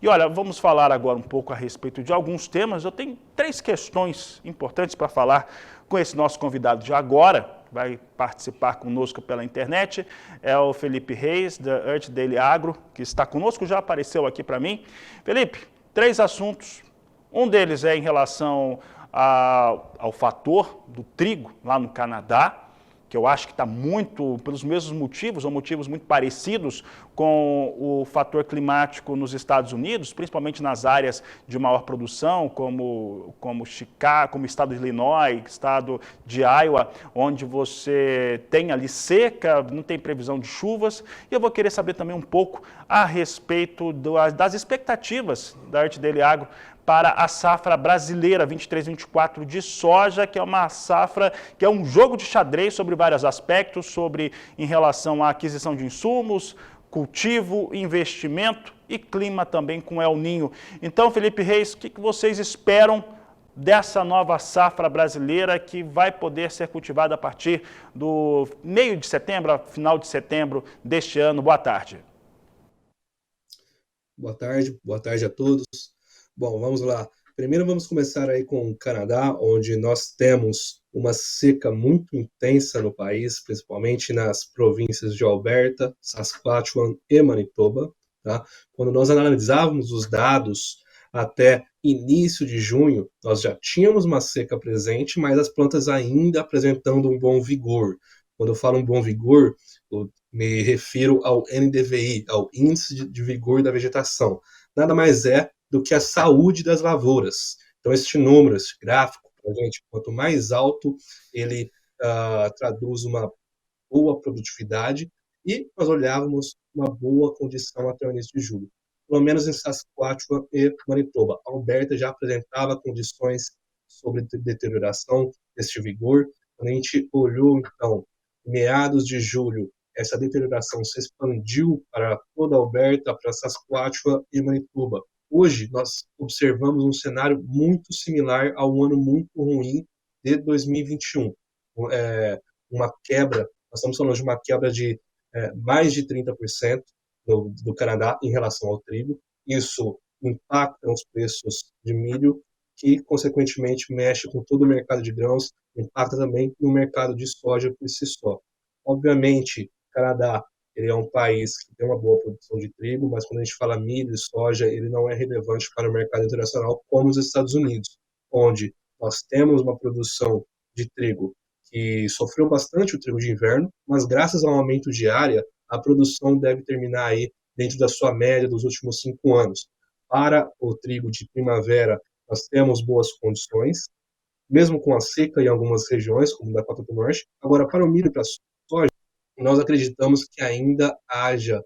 E olha, vamos falar agora um pouco a respeito de alguns temas. Eu tenho 3 questões importantes para falar com esse nosso convidado de agora, vai participar conosco pela internet, é o Felipe Reis, da Earth Daily Agro, que está conosco, já apareceu aqui para mim. Felipe, 3 assuntos. Um deles é em relação ao fator do trigo lá no Canadá, que eu acho que está muito, pelos mesmos motivos, ou motivos muito parecidos com o fator climático nos Estados Unidos, principalmente nas áreas de maior produção, como Chicago, como o estado de Illinois, estado de Iowa, onde você tem ali seca, não tem previsão de chuvas. E eu vou querer saber também um pouco a respeito das expectativas da Earth Daily Agro para a safra brasileira 23-24 de soja, que é uma safra que é um jogo de xadrez sobre vários aspectos, em relação à aquisição de insumos, cultivo, investimento e clima também com El Niño. Então, Felipe Reis, o que vocês esperam dessa nova safra brasileira que vai poder ser cultivada a partir do meio de setembro, final de setembro deste ano? Boa tarde. Boa tarde a todos. Bom, vamos lá. Primeiro vamos começar aí com o Canadá, onde nós temos uma seca muito intensa no país, principalmente nas províncias de Alberta, Saskatchewan e Manitoba. Tá? Quando nós analisávamos os dados até início de junho, nós já tínhamos uma seca presente, mas as plantas ainda apresentando um bom vigor. Quando eu falo um bom vigor, eu me refiro ao NDVI, ao Índice de Vigor da Vegetação. Nada mais é do que a saúde das lavouras. Então, este número, esse gráfico, gente, quanto mais alto, ele traduz uma boa produtividade e nós olhávamos uma boa condição até o início de julho. Pelo menos em Saskatchewan e Manitoba. A Alberta já apresentava condições sobre deterioração deste vigor. Quando a gente olhou, então, meados de julho, essa deterioração se expandiu para toda a Alberta, para Saskatchewan e Manitoba. Hoje, nós observamos um cenário muito similar ao ano muito ruim de 2021. Uma quebra, nós estamos falando de uma quebra de mais de 30% do Canadá em relação ao trigo. Isso impacta os preços de milho, que, consequentemente, mexe com todo o mercado de grãos, impacta também no mercado de soja por si só. Obviamente, o Canadá ele é um país que tem uma boa produção de trigo, mas quando a gente fala milho e soja, ele não é relevante para o mercado internacional como os Estados Unidos, onde nós temos uma produção de trigo que sofreu bastante o trigo de inverno, mas graças ao aumento de área, a produção deve terminar aí dentro da sua média dos últimos 5 anos. Para o trigo de primavera, nós temos boas condições, mesmo com a seca em algumas regiões, como da Dakota do Norte. Agora, para o milho e para a soja, nós acreditamos que ainda haja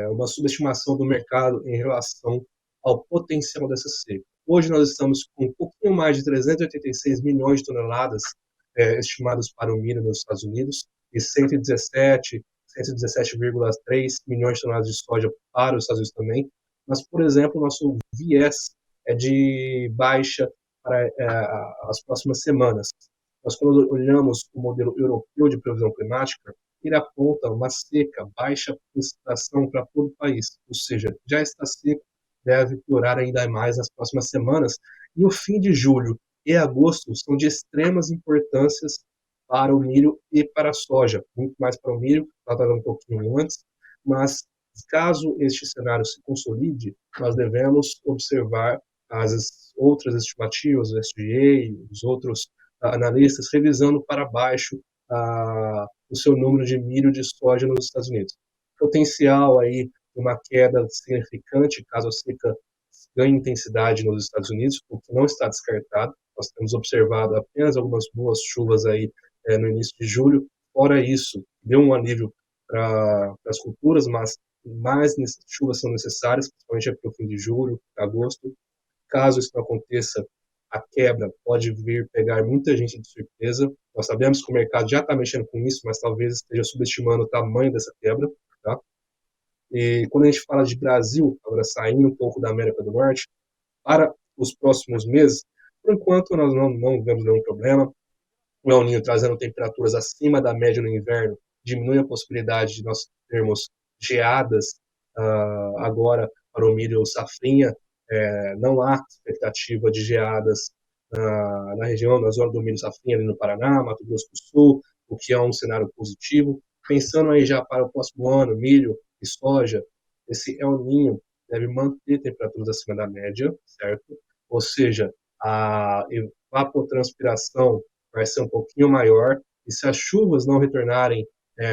uma subestimação do mercado em relação ao potencial dessa seca. Hoje nós estamos com um pouquinho mais de 386 milhões de toneladas estimados para o milho nos Estados Unidos e 117,3 milhões de toneladas de soja para os Estados Unidos também. Mas, por exemplo, nosso viés é de baixa para as próximas semanas. Nós, quando olhamos o modelo europeu de previsão climática, ele aponta uma seca, baixa precipitação para todo o país, ou seja, já está seco, deve piorar ainda mais nas próximas semanas, e o fim de julho e agosto são de extremas importâncias para o milho e para a soja, muito mais para o milho, estava um pouquinho antes, mas caso este cenário se consolide, nós devemos observar as outras estimativas, o SDA, os outros analistas, revisando para baixo o seu número de milho de soja nos Estados Unidos. Potencial aí uma queda significante caso a seca ganhe intensidade nos Estados Unidos, o que não está descartado. Nós temos observado apenas algumas boas chuvas aí no início de julho. Fora isso, deu um alívio para as culturas, mas mais chuvas são necessárias, principalmente para o fim de julho, agosto. Caso isso não aconteça, a quebra pode vir pegar muita gente de surpresa. Nós sabemos que o mercado já está mexendo com isso, mas talvez esteja subestimando o tamanho dessa quebra. Tá? E quando a gente fala de Brasil, agora saindo um pouco da América do Norte, para os próximos meses, por enquanto nós não vemos nenhum problema. O El Niño trazendo temperaturas acima da média no inverno diminui a possibilidade de nós termos geadas agora para o milho safrinha. Não há expectativa de geadas na região, na zona do milho safrinha, ali no Paraná, Mato Grosso do Sul, o que é um cenário positivo. Pensando aí já para o próximo ano, milho e soja, esse El Niño deve manter temperaturas acima da média, certo? Ou seja, a evapotranspiração vai ser um pouquinho maior, e se as chuvas não retornarem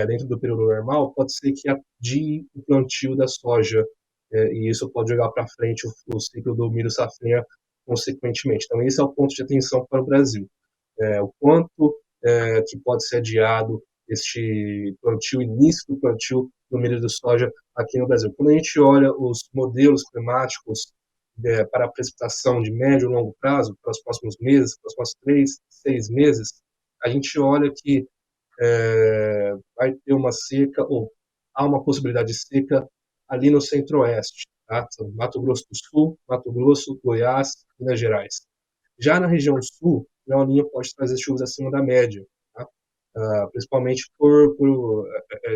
dentro do período normal, pode ser que adie o plantio da soja, e isso pode jogar para frente o ciclo do milho safrinha consequentemente. Então, esse é o ponto de atenção para o Brasil. O quanto que pode ser adiado este plantio, início do plantio do milho de soja aqui no Brasil. Quando a gente olha os modelos climáticos para a precipitação de médio e longo prazo, para os próximos meses, para os próximos 3, 6 meses, a gente olha que vai ter uma seca, ou há uma possibilidade de seca ali no centro-oeste, tá? Mato Grosso do Sul, Mato Grosso, Goiás, Minas Gerais. Já na região sul, o El Niño pode trazer chuvas acima da média, tá? Principalmente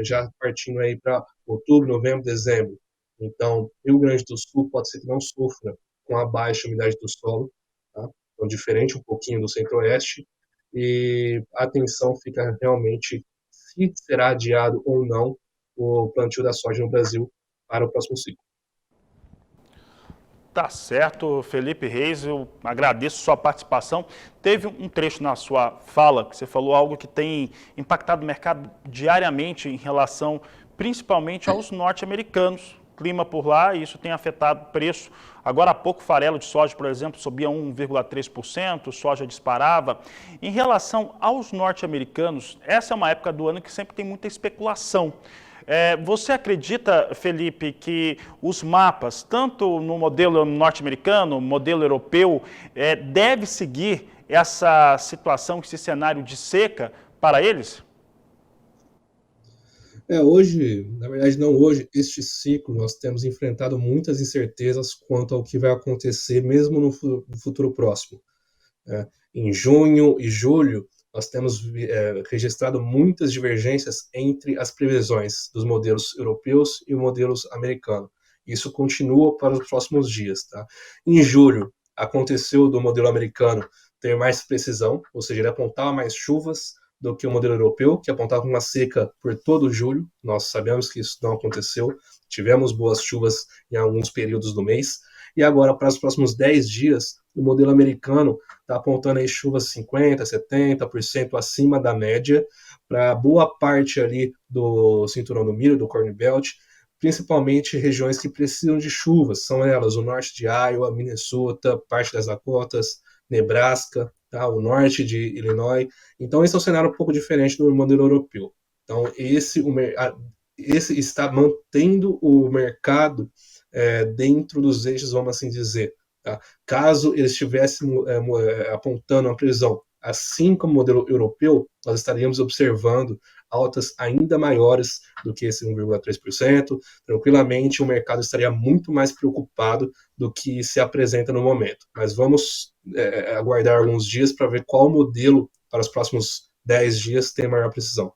já partindo aí para outubro, novembro, dezembro. Então, Rio Grande do Sul pode ser que não sofra com a baixa umidade do solo, tá? Então, diferente um pouquinho do centro-oeste, e a atenção fica realmente se será adiado ou não o plantio da soja no Brasil para o próximo ciclo. Tá certo, Felipe Reis, eu agradeço sua participação. Teve um trecho na sua fala que você falou algo que tem impactado o mercado diariamente em relação principalmente aos norte-americanos. Clima por lá, e isso tem afetado o preço. Agora há pouco, farelo de soja, por exemplo, subia 1,3%, soja disparava. Em relação aos norte-americanos, essa é uma época do ano que sempre tem muita especulação. Você acredita, Felipe, que os mapas, tanto no modelo norte-americano, modelo europeu, deve seguir essa situação, esse cenário de seca para eles? Hoje, na verdade não hoje, este ciclo nós temos enfrentado muitas incertezas quanto ao que vai acontecer mesmo no futuro próximo. Em junho e julho, nós temos registrado muitas divergências entre as previsões dos modelos europeus e modelos americanos. Isso continua para os próximos dias. Tá? Em julho, aconteceu do modelo americano ter mais precisão, ou seja, ele apontava mais chuvas do que o modelo europeu, que apontava uma seca por todo julho. Nós sabemos que isso não aconteceu. Tivemos boas chuvas em alguns períodos do mês. E agora, para os próximos 10 dias, o modelo americano está apontando aí chuvas 50%, 70% acima da média para boa parte ali do cinturão do milho, do Corn Belt, principalmente regiões que precisam de chuvas. São elas o norte de Iowa, Minnesota, parte das Dakotas, Nebraska, tá? O norte de Illinois. Então, esse é um cenário um pouco diferente do modelo europeu. Então, esse está mantendo o mercado dentro dos eixos, vamos assim dizer. Tá? Caso eles estivessem apontando uma previsão assim como o modelo europeu, nós estaríamos observando altas ainda maiores do que esse 1,3%. Tranquilamente, o mercado estaria muito mais preocupado do que se apresenta no momento. Mas vamos aguardar alguns dias para ver qual modelo para os próximos 10 dias tem maior precisão.